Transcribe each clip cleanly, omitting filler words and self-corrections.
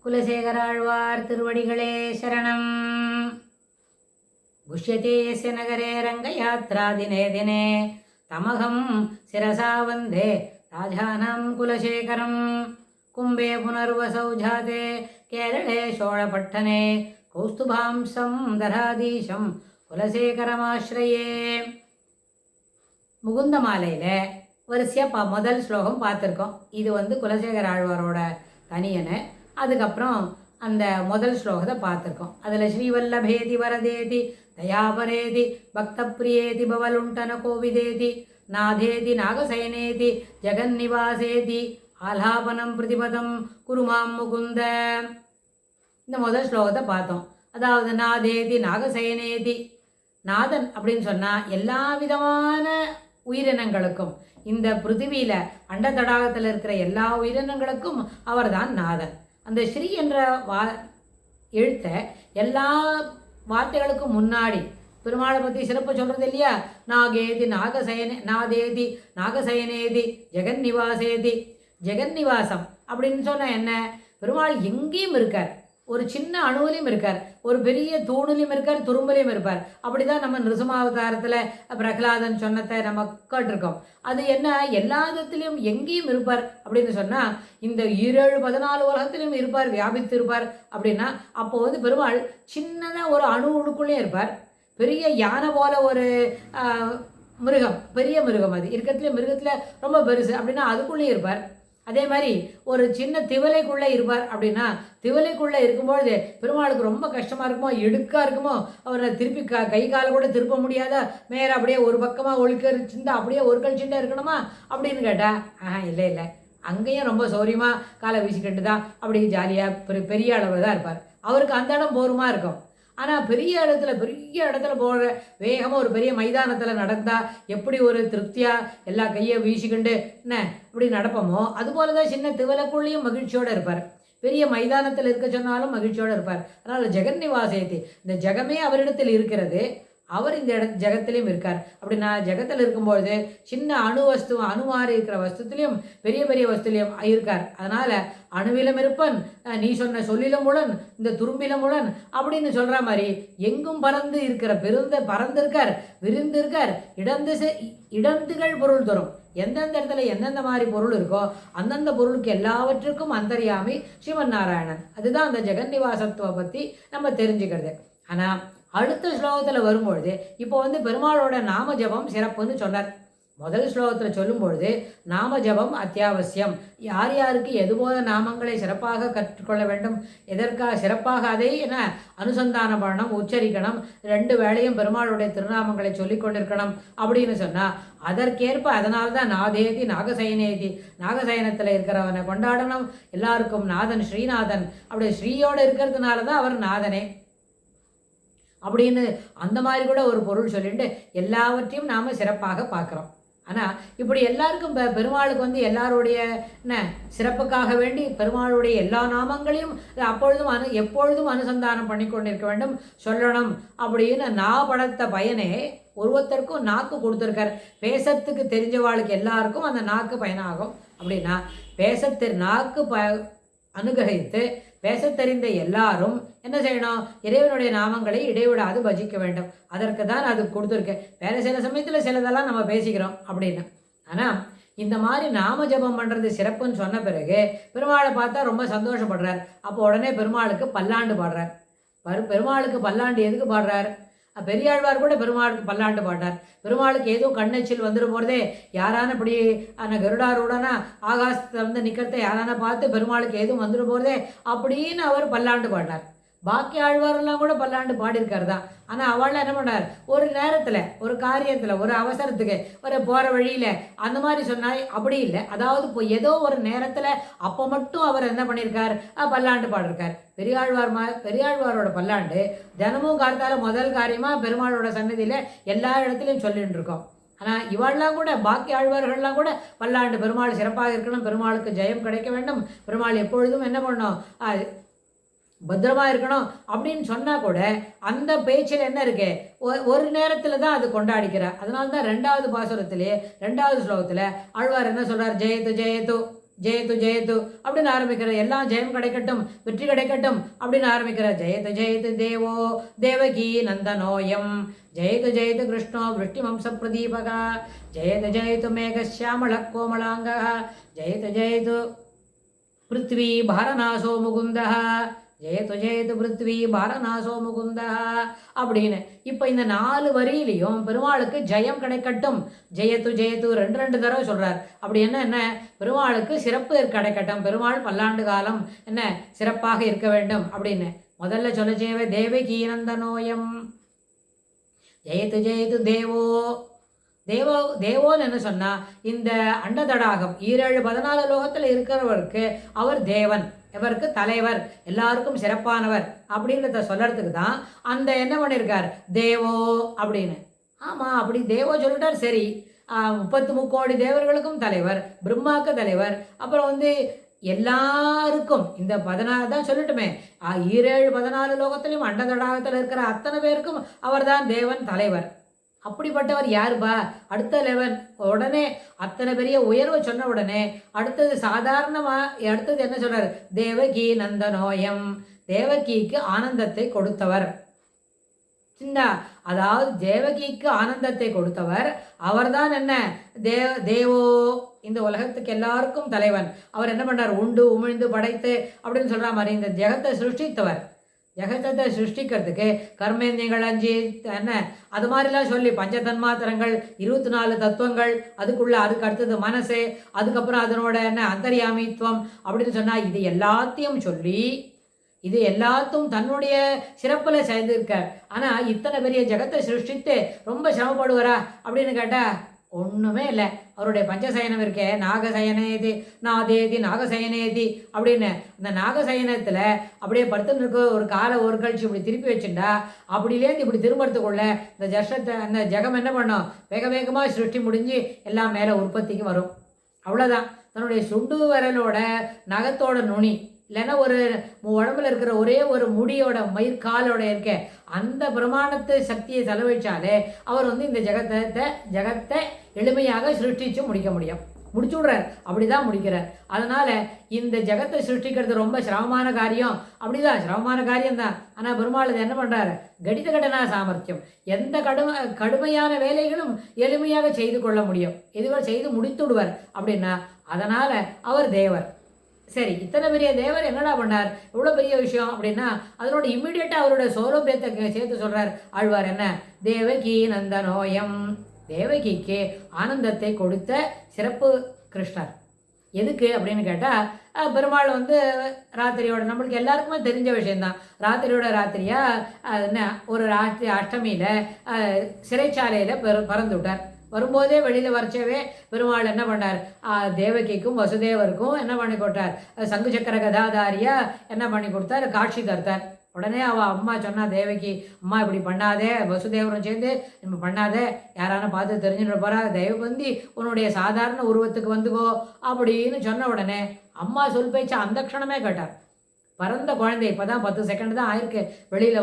குலசேகராழ்வார் திருவடிகளே சரணம். குஷ்யதே யஸ்ய நகரே ரங்கயாத்ராதினே தினே தமகம் சிரசா வந்தே ராஜானாம் குலசேகரம். கும்பே புனர்வசௌ ஜாதே கேரளே சோழபட்டனே கௌஸ்துபாம்சம் தராதீசம் குலசேகரமாஸ்ரயே. முகுந்த மாலையில் வரிசையாக முதல் ஸ்லோகம் பார்த்துருக்கோம். இது குலசேகர ஆழ்வாரோட தனியனை. அதுக்கப்புறம் அந்த முதல் ஸ்லோகத்தை பார்த்துருக்கோம். அதில் ஸ்ரீவல்லபேதி வரதேதி தயாபரேதி பக்தப்பிரியேதி பவலுண்டன கோவிதேதி நாதேதி நாகசயனேதி ஜெகன்னிவாசேதி ஆலாபனம் பிரதிபதம் குருமாம் முகுந்த. இந்த முதல் ஸ்லோகத்தை பார்த்தோம். அதாவது நாதேதி நாகசயனேதி, நாதன் அப்படின்னு சொன்னால் எல்லா விதமான உயிரினங்களுக்கும், இந்த பிருத்திவியில் அண்ட தடாகத்தில் இருக்கிற எல்லா உயிரினங்களுக்கும் அவர்தான் நாதன். அந்த ஸ்ரீ என்ற எழுத்த எல்லா வார்த்தைகளுக்கும் முன்னாடி பெருமாளை பற்றி சிறப்பு சொல்கிறது இல்லையா? நாகேதி நாதேதி நாகசயனேதி ஜெகன்னிவாசேதி. ஜெகன்னிவாசம் அப்படின்னு சொன்னால் என்ன? பெருமாள் எங்கேயும் இருக்கார். ஒரு சின்ன அணுவிலையும் இருக்கார், ஒரு பெரிய தூணிலையும் இருக்கார், துரும்புலையும் இருப்பார். அப்படி தான் நம்ம நிருசிம்மாவதாரத்தில் பிரகலாதன் சொன்னதை நம்ம கேட்டிருக்கோம். அது என்ன? எல்லா விதத்திலையும் எங்கேயும் இருப்பார் அப்படின்னு சொன்னால் இந்த 14 உலகத்திலையும் இருப்பார், வியாபித்து இருப்பார். அப்படின்னா அப்போது பெருமாள் சின்னதாக ஒரு அணுவுக்குள்ளேயும் இருப்பார். பெரிய யானை போல ஒரு மிருகம், பெரிய மிருகம், அது இருக்கிறதுல மிருகத்தில் ரொம்ப பெருசு அப்படின்னா அதுக்குள்ளேயும் இருப்பார். அதே மாதிரி ஒரு சின்ன திவலைக்குள்ளே இருப்பார். அப்படின்னா திவலைக்குள்ளே இருக்கும்பொழுது பெருமாளுக்கு ரொம்ப கஷ்டமாக இருக்குமோ, இடுக்காக இருக்குமோ, அவரை திருப்பி கை காலை கூட திருப்ப முடியாத மேலே அப்படியே ஒரு பக்கமாக ஒழுக்கரிச்சுட்டா அப்படியே ஒரு கழிச்சுட்டே இருக்கணுமா அப்படின்னு கேட்டால் இல்லை இல்லை, அங்கேயும் ரொம்ப சௌரியமாக காலை வீசிக்கிட்டு தான் அப்படி ஜாலியாக பெரிய அளவில் தான் இருப்பார். அவருக்கு அந்த இடம் போருமா இருக்கும். ஆனால் பெரிய இடத்துல போகிற வேகமாக ஒரு பெரிய மைதானத்தில் நடந்தால் எப்படி ஒரு திருப்தியாக எல்லா கையை வீசிக்கிண்டு என்ன இப்படி நடப்போமோ, அதுபோல தான் சின்ன திவலைக்குள்ளேயும் மகிழ்ச்சியோடு இருப்பார். பெரிய மைதானத்தில் இருக்க சொன்னாலும் மகிழ்ச்சியோடு இருப்பார். அதனால் ஜெகன்னிவாசேதி, இந்த ஜெகமே அவரிடத்தில் இருக்கிறது, அவர் இந்த ஜெகத்திலையும் இருக்கார். அப்படின்னா ஜெகத்தில் இருக்கும்பொழுது சின்ன அணுமாறி இருக்கிற வஸ்துத்திலையும் பெரிய பெரிய வஸ்துலையும் இருக்கார். அதனால் அணுவிலும் இருப்பன், நீ சொன்ன சொல்லிலும் உடன், இந்த துரும்பிலும் உடன் அப்படின்னு சொல்கிற மாதிரி எங்கும் பறந்து இருக்கிற பறந்திருக்கார், விரிந்திருக்கார். இடந்துகள் பொருள் தரும். எந்தெந்த இடத்துல எந்தெந்த மாதிரி பொருள் இருக்கோ அந்தந்த பொருளுக்கு எல்லாவற்றுக்கும் அந்தர்யாமி ஸ்ரீமன் நாராயணன். அதுதான் அந்த ஜெகன்னிவாசத்துவ பற்றி நம்ம தெரிஞ்சுக்கிறது. ஆனால் அடுத்த ஸ்லோகத்தில் வரும்பொழுது இப்போ பெருமாளோட நாம ஜபம் சிறப்புன்னு சொன்னார். முதல் ஸ்லோகத்தில் சொல்லும்பொழுது நாம ஜபம் அத்தியாவசியம், யார் யாருக்கு எதுபோல நாமங்களை சிறப்பாக கற்றுக்கொள்ள வேண்டும், எதற்காக சிறப்பாக அதை என அனுசந்தானம் பண்ணணும், உச்சரிக்கணும், 2 வேளையும் பெருமாளுடைய திருநாமங்களை சொல்லி கொண்டிருக்கணும் அப்படின்னு சொன்னால் அதற்கேற்ப அதனால்தான் நாதேதி நாகசயனேதி, நாகசயனத்தில் இருக்கிறவனை கொண்டாடணும். எல்லாருக்கும் நாதன் ஸ்ரீநாதன், அப்படி ஸ்ரீயோடு இருக்கிறதுனால தான் அவர் நாதனே அப்படின்னு அந்த மாதிரி கூட ஒரு பொருள் சொல்லிட்டு எல்லாவற்றையும் நாம் சிறப்பாக பார்க்குறோம். ஆனால் இப்படி எல்லாருக்கும் பெருமாளுக்கு எல்லாருடைய சிறப்புக்காக வேண்டி பெருமாளுடைய எல்லா நாமங்களையும் எப்பொழுதும் அனுசந்தானம் பண்ணி கொண்டிருக்க வேண்டும், சொல்லணும் அப்படின்னு படைத்த பயனே ஒருத்தருக்கும் நாக்கு கொடுத்துருக்கார். பேசத்துக்கு தெரிஞ்சவாளுக்கு எல்லாருக்கும் அந்த நாக்கு பயனாகும். அப்படின்னா நாக்கு அனுகிரகித்து பேச தெரிந்த எல்லாரும் என்ன செய்யணும்? இறைவனுடைய நாமங்களை இடைவிடாது பஜிக்க வேண்டும். அதற்கு தான் அது கொடுத்துருக்கு. வேறு சில சமயத்தில் சிலதெல்லாம் நம்ம பேசிக்கிறோம் அப்படின்னு. ஆனால் இந்த மாதிரி நாம ஜபம் பண்ணுறது சிறப்புன்னு சொன்ன பிறகு பெருமாளை பார்த்தா ரொம்ப சந்தோஷப்படுறார். அப்போ உடனே பெருமாளுக்கு பல்லாண்டு பாடுறார். பெருமாளுக்கு பல்லாண்டு எதுக்கு பாடுறார்? பெரியாழ்வார் கூட பெருமாளுக்கு பல்லாண்டு பாட்டார். பெருமாளுக்கு ஏதோ கண்ணெச்சில் வந்துடும் போகிறதே யாரான இப்படி அந்த கருடாரோடனா ஆகாசத்தை நிற்கிறத யாரான பார்த்து பெருமாளுக்கு ஏதும் வந்துடும் போகிறதே அப்படின்னு அவர் பல்லாண்டு பாட்டார். பாக்கி ஆழ்வாரெல்லாம் கூட பல்லாண்டு பாடியிருக்காரு தான். ஆனால் அவள்லாம் என்ன பண்ணார்? ஒரு நேரத்தில், ஒரு காரியத்தில், ஒரு அவசரத்துக்கு, ஒரு போகிற வழியில் அந்த மாதிரி சொன்னால் அப்படி இல்லை. அதாவது இப்போ ஏதோ ஒரு நேரத்தில் அப்போ மட்டும் அவர் என்ன பண்ணியிருக்கார்? பல்லாண்டு பாடிருக்கார். பெரியாழ்வாரோட பல்லாண்டு தினமும் காலத்தால் முதல் காரியமாக பெருமாளோட சன்னதியில் எல்லா இடத்துலையும் சொல்லிட்டு இருக்கோம். ஆனால் இவாள்லாம் கூட பாக்கி ஆழ்வார்கள்லாம் கூட பல்லாண்டு பெருமாள் சிறப்பாக இருக்கணும், பெருமாளுக்கு ஜெயம் கிடைக்க வேண்டும், பெருமாள் எப்பொழுதும் என்ன பண்ணணும், பத்திரமா இருக்கணும் அப்படின்னு சொன்னால் கூட அந்த பேச்சில் என்ன இருக்கு? ஒரு நேரத்தில் தான் அது கொண்டாடிக்கிறார். அதனால தான் 2வது பாசுரத்திலே 2வது ஸ்லோகத்தில் ஆழ்வார் என்ன சொல்கிறார்? ஜெயத்து ஜெயத்து ஜெயத்து ஜெயத்து அப்படின்னு ஆரம்பிக்கிற, எல்லாம் ஜெயம் கிடைக்கட்டும், வெற்றி கிடைக்கட்டும் அப்படின்னு ஆரம்பிக்கிற, ஜெயத்து ஜெயத்து தேவோ தேவகி நந்தனோயம், ஜெயத்து ஜெயத்து கிருஷ்ணோ விருஷ்டிமம்ச பிரதீபகா, ஜெயத்து ஜெயத்து மேகசியாமள கோமலாங்கா, ஜெயத்து ஜெயத்து பிருத்வி பாரநாசோ முகுந்தா, ஜெயத்து ஜெயத்து பிருத்வி பாரநாசோ முகுந்தா அப்படின்னு. இப்போ இந்த 4 வரியிலையும் பெருமாளுக்கு ஜெயம் கிடைக்கட்டும், ஜெயத்து ஜெயத்து ரெண்டு தடவை சொல்றார். அப்படி என்ன பெருமாளுக்கு சிறப்பு கிடைக்கட்டும், பெருமாள் பல்லாண்டு காலம் என்ன சிறப்பாக இருக்க வேண்டும் அப்படின்னு. முதல்ல சொல்லச்சேவே தேவகி நந்தனோயம், ஜெயத்து ஜெயத்து தேவோ தேவோ தேவோன்னு என்ன சொன்னா, இந்த அண்டதடாகம் 7-14 லோகத்தில் இருக்கிறவருக்கு அவர் தேவன், இவருக்கு தலைவர், எல்லாருக்கும் சிறப்பானவர் அப்படின்றத சொல்றதுக்கு தான் அந்த என்ன பண்ணியிருக்கார் தேவோ அப்படின்னு. ஆமாம், அப்படி தேவோ சொல்லிட்டார். சரி, 33 கோடி தேவர்களுக்கும் தலைவர், பிரம்மாவுக்கு தலைவர், அப்புறம் எல்லாருக்கும் இந்த 14 தான் சொல்லட்டுமே, 7-14 லோகத்திலையும் அண்டதடாகத்தில் இருக்கிற அத்தனை பேருக்கும் அவர் தான் தேவன் தலைவர். அப்படிப்பட்டவர் யாருப்பா? அடுத்த லெவல் உடனே அத்தனை பெரிய உயர்வை சொன்ன உடனே அடுத்தது அடுத்தது என்ன சொல்றாரு? தேவகி நந்தனோயம், தேவகிக்கு ஆனந்தத்தை கொடுத்தவர். அதாவது தேவகிக்கு ஆனந்தத்தை கொடுத்தவர் அவர்தான் என்ன தேவோ, இந்த உலகத்துக்கு எல்லாருக்கும் தலைவன். அவர் என்ன பண்றார்? உண்டு உமிழ்ந்து படைத்து அப்படின்னு சொல்ற மாதிரி இந்த ஜெகத்தை சிருஷ்டித்தவர். ஜெகத்தை சிருஷ்டிக்கிறதுக்கு கர்மேந்தியங்கள் 5 என்ன அது மாதிரிலாம் சொல்லி பஞ்சதன்மாத்திரங்கள் 24 தத்துவங்கள், அதுக்கு அடுத்தது மனசு, அதுக்கப்புறம் அதனோட என்ன அந்தர்யாமித்துவம் அப்படின்னு சொன்னால் இது எல்லாத்தையும் சொல்லி இது எல்லாத்தும் தன்னுடைய சிறப்பில் செய்திருக்கார். ஆனால் இத்தனை பெரிய ஜெகத்தை சிருஷ்டித்து ரொம்ப சிரமப்படுவாரா அப்படின்னு கேட்டால் ஒன்றுமே இல்லை. அவருடைய பஞ்சசயனம் இருக்கே, நாகசயனேதி நாதேதி நாகசயனேதி அப்படின்னு, அந்த நாகசயனத்தில் அப்படியே படுத்துன்னு இருக்க ஒரு காலை ஒரு கழிச்சு இப்படி திருப்பி வச்சுட்டா அப்படிலேருந்து இப்படி திரும்பறதுக்குள்ள அந்த ஜெகம் என்ன பண்ணும்? வேக வேகமாக சிருஷ்டி முடிஞ்சு எல்லாம் மேலே உற்பத்திக்கு வரும். அவ்வளோதான். தன்னுடைய சுண்டு விரலோட நகத்தோட நுனி இல்லைன்னா ஒரு உடம்புல இருக்கிற ஒரே ஒரு முடியோட மயிர்காலோட இருக்க அந்த பிரமாணத்து சக்தியை செலவழிச்சாலே அவர் இந்த ஜெகத்தை எளிமையாக சிருஷ்டிச்சு முடிச்சு விடுறார். அப்படிதான் முடிக்கிறார். அதனால இந்த ஜெகத்தை சிருஷ்டிக்கிறது ரொம்ப சிரமமான காரியம். அப்படிதான் சிரமமான காரியம்தான். ஆனால் பெருமாள் இதை என்ன பண்றாரு? கடித கடனா சாமர்த்தியம். எந்த கடுமையான வேலைகளும் எளிமையாக செய்து கொள்ள முடியும், எதுவும் செய்து முடித்து விடுவார் அப்படின்னா. அதனால அவர் தேவர். சரி, இத்தனை பெரிய தேவர் என்னடா பண்ணார்? இவ்வளோ பெரிய விஷயம் அப்படின்னா அதனோட இம்மிடியட்டாக அவரோட சௌலபியத்தை சேர்த்து சொல்கிறார் ஆழ்வார். என்ன? தேவகி நந்தனோயம், தேவகிக்கு ஆனந்தத்தை கொடுத்த சிறப்பு கிருஷ்ணர். எதுக்கு அப்படின்னு கேட்டால், பெருமாள் ராத்திரியோட நம்மளுக்கு எல்லாருக்குமே தெரிஞ்ச விஷயந்தான். ராத்திரியாக என்ன ஒரு ராத்திரி அஷ்டமியில் சிறைச்சாலையில் பறந்து விட்டார். வரும்போதே வெளியில் வரச்சவே பெருமாள் என்ன பண்ணார்? தேவகிக்கும் வசுதேவருக்கும் என்ன பண்ணி கொடுத்தார்? சங்கு சக்கர கதாதாரியா என்ன பண்ணி கொடுத்தார்? காட்சி தர்த்தார். உடனே அவள் அம்மா சொன்னா தேவகி, அம்மா இப்படி பண்ணாதே, வசுதேவரும் சேர்ந்து நம்ம பண்ணாதே, யாரான பார்த்து தெரிஞ்சுட்டு போறா, தயவு பந்தி உன்னுடைய சாதாரண உருவத்துக்கு வந்துக்கோ அப்படின்னு சொன்ன உடனே அம்மா சொல் பேச்சு அந்த க்ஷணமே கேட்டார். பறந்த குழந்தை இப்போதான் 10 செகண்ட் தான் ஆயிருக்கு வெளியில்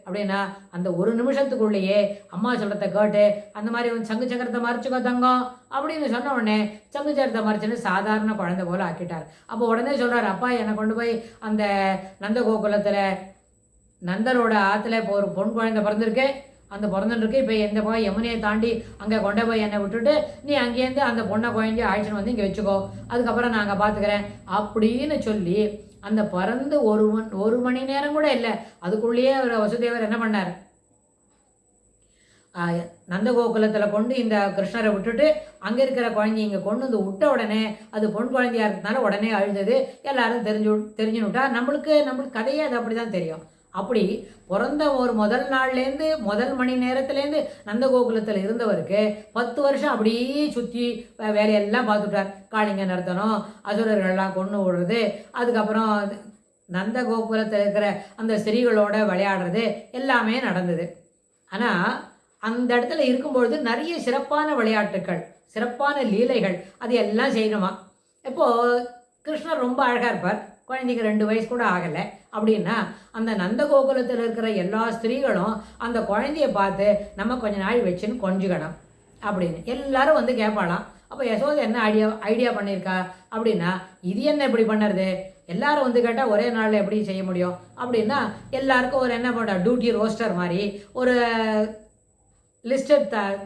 அப்படின்னா அந்த ஒரு நிமிஷத்துக்குள்ளேயே அம்மா சொல்கிறத கேட்டு அந்த மாதிரி சங்கு சக்கரத்தை மறைச்சிக்கோ தங்கம் அப்படின்னு சொன்ன உடனே சங்கு சக்கரத்தை மறைச்சுன்னு சாதாரண குழந்தை போல் ஆக்கிட்டார். அப்போ உடனே சொல்கிறார், அப்பா என்னை கொண்டு போய் அந்த நந்த கோகுலத்தில் நந்தரோட ஆற்றுல இப்போ ஒரு பொன் குழந்தை பிறந்திருக்கு, அந்த பிறந்துருக்கு. இப்போ எந்த போய் யமுனையை தாண்டி அங்கே கொண்டு போய் என்னை விட்டுட்டு நீ அங்கேருந்து அந்த பொண்ணை குழந்தைய ஆயிடுச்சுன்னு இங்கே வச்சுக்கோ, அதுக்கப்புறம் நான் அங்கே பார்த்துக்கிறேன் அப்படின்னு சொல்லி அந்த பறந்து ஒரு மணி நேரம் கூட இல்லை, அதுக்குள்ளேயே வசுதேவர் என்ன பண்ணார்? நந்தகோகுலத்தில் கொண்டு இந்த கிருஷ்ணரை விட்டுட்டு அங்கே இருக்கிற குழந்தை இங்கே கொண்டு விட்ட உடனே அது பொன் குழந்தையா இருக்கிறதுனால உடனே அழுதது. எல்லாரும் தெரிஞ்சுனுட்டா. நம்மளுக்கு கதையே அது அப்படி தான் தெரியும். அப்படி பிறந்த ஒரு முதல் நாள்லேருந்து முதல் மணி நேரத்துலேருந்து நந்தகோகுலத்தில் இருந்தவருக்கு 10 வருஷம் அப்படியே சுற்றி வேலையெல்லாம் பார்த்துட்டார். காளிங்க நர்த்தனம், அசுரர்கள்லாம் கொண்டு விடுறது, அதுக்கப்புறம் நந்தகோகுலத்தில் இருக்கிற அந்த ஸ்திரீகளோட விளையாடுறது எல்லாமே நடந்தது. ஆனால் அந்த இடத்துல இருக்கும்பொழுது நிறைய சிறப்பான விளையாட்டுக்கள், சிறப்பான லீலைகள் அது எல்லாம் செய்யணுமா. இப்போது கிருஷ்ணர் ரொம்ப அழகாக இருப்பார், குழந்தைக்கு 2 வயசு கூட ஆகலை அப்படின்னா அந்த நந்தகோகுலத்தில் இருக்கிற எல்லா ஸ்திரீகளும் அந்த குழந்தைய பார்த்து நம்ம கொஞ்ச நாள் வச்சுன்னு கொஞ்சிக்கணும் அப்படின்னு எல்லாரும் கேட்பாளாம். அப்போ யசோதை என்ன ஐடியா பண்ணியிருக்கா அப்படின்னா, இது என்ன இப்படி பண்ணுறது, எல்லாரும் வந்து கேட்டால் ஒரே நாளில் எப்படி செய்ய முடியும் அப்படின்னா, எல்லாருக்கும் ஒரு என்ன பண்ணுறா டியூட்டி ரோஸ்டர் மாதிரி ஒரு லிஸ்ட்டை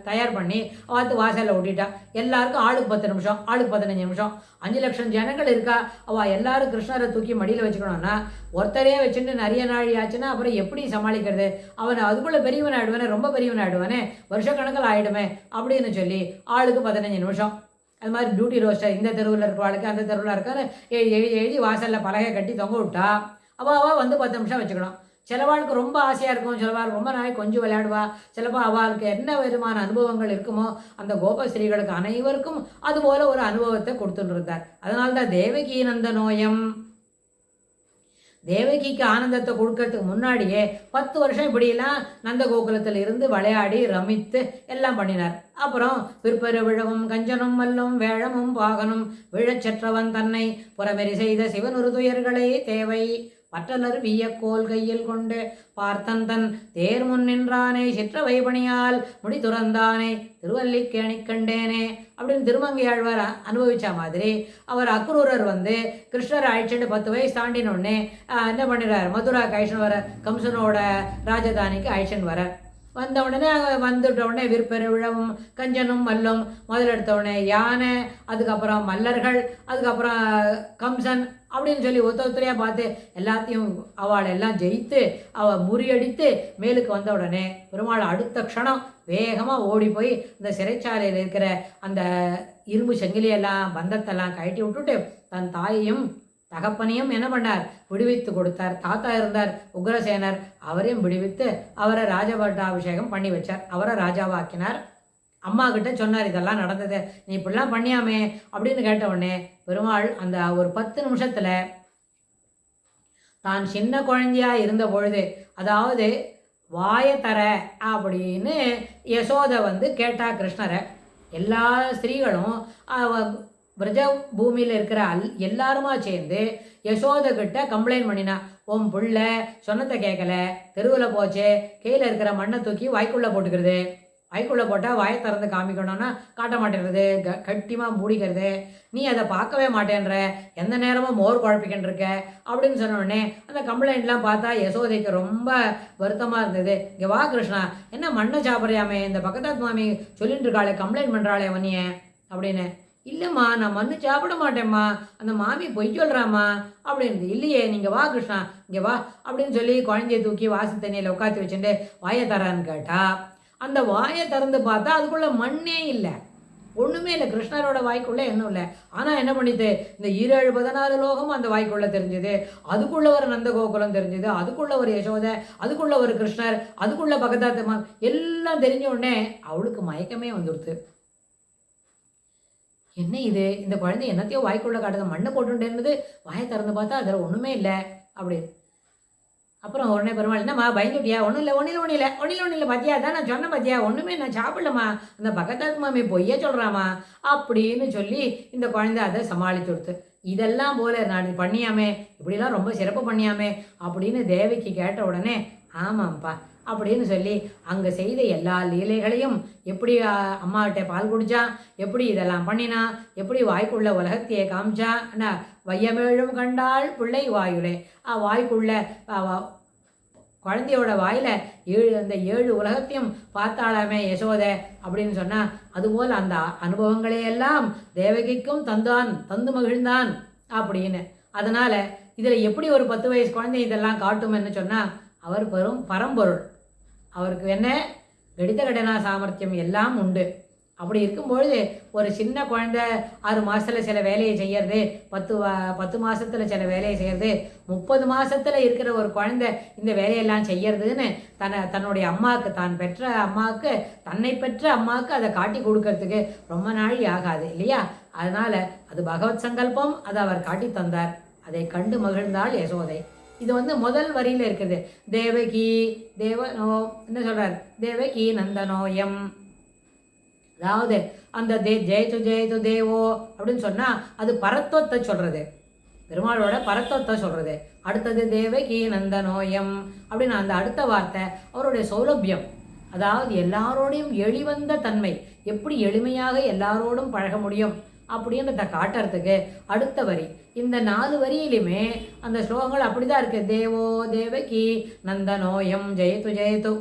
தயார் பண்ணி அவத்து வாசலில் ஓட்டிட்டா. எல்லாருக்கும் ஆளுக்கு 10 நிமிஷம், ஆளுக்கு 15 நிமிஷம், 5 லட்சம் ஜனங்கள் இருக்கா. அவள் எல்லாரும் கிருஷ்ணரை தூக்கி மடியில் வச்சுக்கணும்னா ஒருத்தரே வச்சுட்டு நிறைய நாள் ஆச்சுன்னா அப்புறம் எப்படி சமாளிக்கிறது, அவனை அதுக்குள்ளே பெரியவன் ஆகிடுவானே, ரொம்ப பெரியவன் ஆகிடுவானே, வருஷக்கணக்கில் ஆகிடுமே அப்படின்னு சொல்லி ஆளுக்கு 15 நிமிஷம். அது மாதிரி டியூட்டி ரோஸ்டர் இந்த தெருவில் இருக்கிறவாளுக்கு அந்த தெருவில் இருக்காரு எழுதி வாசலில் பலகை கட்டி தொங்க விட்டா அவள் வந்து 10 நிமிஷம் வச்சுக்கணும். சிலவாளுக்கு ரொம்ப ஆசையாக இருக்கும், சிலவாள் ரொம்ப நாள் கொஞ்சம் விளையாடுவா, சிலப்போ அவளுக்கு என்ன விதமான அனுபவங்கள் இருக்குமோ அந்த கோபஸ்ரீகளுக்கு அனைவருக்கும் அதுபோல் ஒரு அனுபவத்தை கொடுத்துட்டு இருந்தார். அதனால்தான் தேவகி நந்தனோயம், தேவகிக்கு ஆனந்தத்தை கொடுக்கறதுக்கு முன்னாடியே 10 வருஷம் இப்படியெல்லாம் நந்த கோகுலத்தில் இருந்து விளையாடி ரமித்து எல்லாம் பண்ணினார். அப்புறம் விற்பரு விழவும் கஞ்சனும் மல்லும் வேழமும் பாகனும் விழச்சற்றவன் தன்னை புறமெறி செய்த சிவன் ஒரு துயர்களை தேவை பற்றலர் வியக்கோல் கையில் கொண்டு பார்த்தன் தன் தேர் முன் நின்றானே சிற்றவை பணியால் முடி துறந்தானே திருவல்லிக்கேணி கண்டேனே அப்படின்னு திருமங்கையாழ்வார் அனுபவிச்ச மாதிரி அவர் அக்ரூரர் வந்து கிருஷ்ணர் அழைச்சிட்டு 10 வயசு தாண்டினோடனே என்ன பண்ணிடுறார், மதுராக்கு அழைச்சின்னு வர, கம்சனோட ராஜதானிக்கு அழைச்சின்னு வர. வந்த உடனே வந்துட்ட உடனே விற்பெரு விழவும் கஞ்சனும் மல்லும் முதலெடுத்த உடனே யானை, அதுக்கப்புறம் மல்லர்கள், அதுக்கப்புறம் கம்சன் அப்படின்னு சொல்லி ஒருத்தரையாக பார்த்து எல்லாத்தையும் அவளை எல்லாம் ஜெயித்து அவள் முறியடித்து மேலுக்கு வந்த உடனே பெருமாள் அடுத்த க்ஷணம் வேகமாக ஓடி போய் இந்த சிறைச்சாலையில் இருக்கிற அந்த இரும்பு செங்கிலியெல்லாம் பந்தத்தெல்லாம் கழட்டி விட்டுட்டு தன் தாயையும் தகப்பனையும் என்ன பண்ணார், விடுவித்து கொடுத்தார். தாத்தா இருந்தார் உக்ரசேனர், அவரையும் விடுவித்து அவரை ராஜபட்டாபிஷேகம் பண்ணி வச்சார், அவரை ராஜாவாக்கினார். அம்மா கிட்ட சொன்னார் இதெல்லாம் நடந்தது, நீ இப்படிலாம் பண்ணியாமே அப்படின்னு கேட்ட உடனே பெருமாள் அந்த ஒரு 10 நிமிஷத்தில் தான் சின்ன குழந்தையா இருந்த பொழுது, அதாவது வாயை தர அப்படின்னு யசோதை வந்து கேட்டா கிருஷ்ணரை. எல்லா ஸ்திரீகளும் பிரஜ பூமியில் இருக்கிற எல்லாருமா சேர்ந்து யசோதை கிட்ட கம்ப்ளைண்ட் பண்ணினா, உன் பிள்ளை சொன்னத்தை கேட்கல, தெருவில் போச்சு, கையில் இருக்கிற மண்ணை தூக்கி வாய்க்குள்ளே போட்டுக்கிறது, வாய்க்குள்ளே போட்டால் வாயை திறந்து காமிக்கணும்னா காட்ட மாட்டேங்கிறது, கட்டிமாக மூடிக்கிறது, நீ அதை பார்க்கவே மாட்டேன்ற, எந்த நேரமும் மோர் குழப்பிக்கின்னு இருக்க அப்படின்னு சொன்னோடனே அந்த கம்ப்ளைண்ட்லாம் பார்த்தா யசோதைக்கு ரொம்ப வருத்தமாக இருந்தது. இங்கே வா கிருஷ்ணா, என்ன மண்ணை சாப்பிட்றியாமே, இந்த பக்கத்தாத் மாமி சொல்லிட்டு இருக்காளே, கம்ப்ளைண்ட் பண்ணுறாளே வன்னிய அப்படின்னு. இல்லைம்மா, நான் மண்ணு சாப்பிட மாட்டேம்மா, அந்த மாமி பொய் சொல்கிறாம்மா அப்படின்னு. இல்லையே, நீங்கள் வா கிருஷ்ணா, இங்கே வா அப்படின்னு சொல்லி குழந்தைய தூக்கி வாசு தண்ணியில் உட்காந்து வச்சுட்டு வாயை தரான்னு கேட்டால் அந்த வாயை திறந்து பார்த்தா அதுக்குள்ளே மண்ணே இல்லை, ஒன்றுமே இல்லை, கிருஷ்ணரோட வாய்க்குள்ளே இன்னும் இல்லை. ஆனால் என்ன பண்ணிட்டு இந்த 17-14 லோகம் அந்த வாய்க்குள்ளே தெரிஞ்சுது, அதுக்குள்ளே ஒரு நந்த கோகுலம் தெரிஞ்சுது, அதுக்குள்ளே ஒரு யசோதை, அதுக்குள்ளே ஒரு கிருஷ்ணர், அதுக்குள்ளே பகதாத்தம்மா எல்லாம் தெரிஞ்ச உடனே அவளுக்கு மயக்கமே வந்துடுது. என்ன இது, இந்த குழந்தை என்னத்தையோ வாய்க்குள்ளே காட்டுது, மண்ணை போட்டுட்டேன்னு வாயை திறந்து பார்த்தா அதில் ஒன்றுமே இல்லை அப்படின்னு. அப்புறம் உடனே பெருமாள், என்னம்மா பயந்துட்டியா, ஒன்றும் இல்லை பார்த்தியா, அதான் நான் சொன்னேன் பார்த்தியா, ஒன்றுமே நான் சாப்பிடலம்மா, அந்த பக்கத்தாத்து மாமி பொய்யே சொல்கிறாமா அப்படின்னு சொல்லி இந்த குழந்தை அதை சமாளித்து கொடுத்து. இதெல்லாம் போல நான் பண்ணியாமே, இப்படிலாம் ரொம்ப சிறப்பு பண்ணியாமே அப்படின்னு தேவிக்கு கேட்ட உடனே ஆமாம்ப்பா அப்படின்னு சொல்லி அங்கே செய்த எல்லா லீலைகளையும், எப்படி அம்மாகிட்ட பால் குடித்தா, எப்படி இதெல்லாம் பண்ணினா, எப்படி வாய்க்குள்ள உலகத்தையே காமிச்சா, என்ன வையமேழும் கண்டாள் பிள்ளை வாயுலே, வாய்க்குள்ள குழந்தையோட வாயில் அந்த 7 உலகத்தையும் பார்த்தாளாமே யசோதை அப்படின்னு சொன்னால், அதுபோல் அந்த அனுபவங்களையெல்லாம் தேவகிக்கும் தந்து மகிழ்ந்தான் அப்படின்னு. அதனால் இதில் எப்படி ஒரு 10 வயசு குழந்தை இதெல்லாம் காட்டும்னு சொன்னால், அவர் பரம்பொருள், அவருக்கு என்ன கடித கடனா சாமர்த்தியம் எல்லாம் உண்டு. அப்படி இருக்கும்பொழுது ஒரு சின்ன குழந்தை 6 மாதத்தில் சில வேலையை செய்கிறது, 10 மாதத்தில் சில வேலையை செய்கிறது, 30 மாதத்தில் இருக்கிற ஒரு குழந்தை இந்த வேலையெல்லாம் செய்யறதுன்னு தன்னுடைய அம்மாவுக்கு, தான் பெற்ற அம்மாவுக்கு, தன்னை பெற்ற அம்மாவுக்கு அதை காட்டி கொடுக்கறதுக்கு ரொம்ப நாள் ஆகாது இல்லையா. அதனால் அது பகவத் சங்கல்பம், அதை அவர் காட்டி தந்தார். அதை கண்டு மகிழ்ந்தாள் யசோதை. இது வந்து முதல் வரியில் இருக்குது, தேவகி தேவனோ என்ன சொல்கிறார், தேவகி நந்தனோயம், அதாவது அந்த ஜெயது தேவோ அப்படின்னு சொன்னால் அது பரத்துவத்தை சொல்கிறது, பெருமாளோட பரத்துவத்தை சொல்கிறது. அடுத்தது தேவகி நந்தனோயம் அப்படின்னு அந்த அடுத்த வார்த்தை அவருடைய சௌலபியம், அதாவது எல்லாரோடையும் எளிவந்த தன்மை, எப்படி எளிமையாக எல்லாரோடும் பழக முடியும் அப்படின்றத காட்டுறதுக்கு அடுத்த வரி. இந்த 4 வரியிலுமே அந்த ஸ்லோகங்கள் அப்படிதான் இருக்கு. தேவோ தேவகி நந்தனோயம் ஜெயது ஜெயது,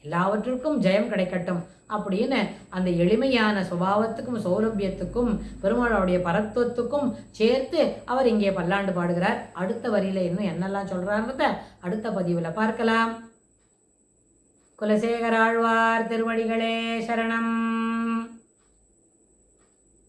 எல்லாவற்றுக்கும் ஜெயம் கிடைக்கட்டும் அப்படின்னு அந்த எளிமையான சுபாவத்துக்கும் சௌலபியத்துக்கும் பெருமாளுடைய பரத்துவத்துக்கும் சேர்த்து அவர் இங்கே பல்லாண்டு பாடுகிறார். அடுத்த வரியில இன்னும் என்னெல்லாம் சொல்றாருன்றத அடுத்த பதிவில் பார்க்கலாம். குலசேகராழ்வார் திருவடிகளே சரணம்.